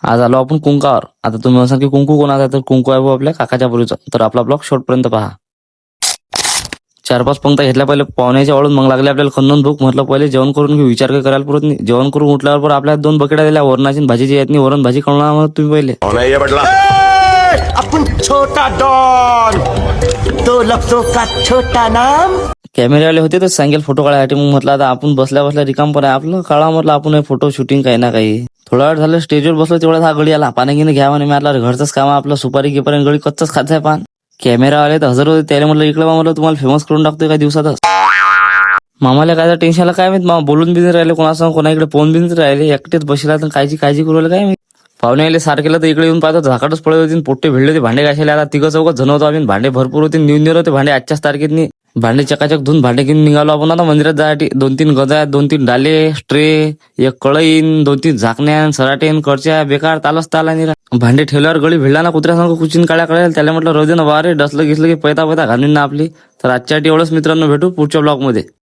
आज आलो आपण कुंकावर. आता तुम्ही म्हणसाल की कुंकू कोणाचा आहे, तर कुंकू आहे भाऊ आपल्या काकाच्या पोरीचा. तर आपला ब्लॉग शेवटपर्यंत पहा. 4-5 पंक्ती घेतल्या पहिले पाहुण्याच्या वाळून, मग लागले आपल्याला खंदून भूक. म्हटलं पहिले जेवण करून घेऊ, विचार काही करायला पुरत नाही. जेवण करून उठल्यावर आपल्या 2 बकेटा दिल्या वरणाची आणि भाजीची. येत नाही वरण भाजी कळणार म्हणत तुम्ही पहिले. अपन छोटा डॉन, 2 लफ्जों का छोटा नाम. कॅमेरावाले होते तर सांगेल फोटो काढायसाठी. मग म्हटलं आता आपण बसल्या बसल्या रिकाम पण आहे आपलं, काढा म्हटलं आपण फोटो शूटिंग काही ना काही. थोडा वेळ झालं स्टेजवर बसलो, तेवढ्यात हा गडी आला. पाणी घेऊन घ्या म्हणे. मी आपला घरचंच काम आहे आपलं, सुपारी घेपर्यंत गडी कच्चच खायचं आहे पान. कॅमेरा आले तर हजर होते. त्याला म्हटलं इकडे बा, म्हटलं तुम्हाला फेमस करून टाकतोय का दिवसातच. मामाला काय टेन्शनला काय माहित, मामा बोलून बी नाही राहिले कोणासंग, कोणाकडे फोन बी नाही राहिले. एकटेच बसला तर कायची काळजी करू राहिले काय माहित. पाहुणे आले सारखेला तर इकडे येऊन पाहतो झाकाटच पडत होती. पोट्टे भिडले होते भांडे घासायला. आता 3-4 जण होतो आम्ही. भांडे भरपूर होते, न्यू होते भांडे. आजच्याच तारखेत भांडे चकाचक धुवून भांडे घेऊन निघालो आपण आता मंदिरात जायसाठी. 2-3 गजा, 2-3 डाले, स्ट्रे, एक कळईन, 2-3 झाकण्या, सराटेन, करच्या, बेकार तालच ताला निरा. भांडे ठेवल्यावर गळी भिडला ना कुत्र्यासंग कुचिन काळ्या कळेल. त्याला म्हटलं रोज ना वारे डसलं घिसलं की पैता घालून ना आपली. तर आजच्यासाठी एवढंच मित्रांनो, भेटू पुढच्या ब्लॉग मध्ये.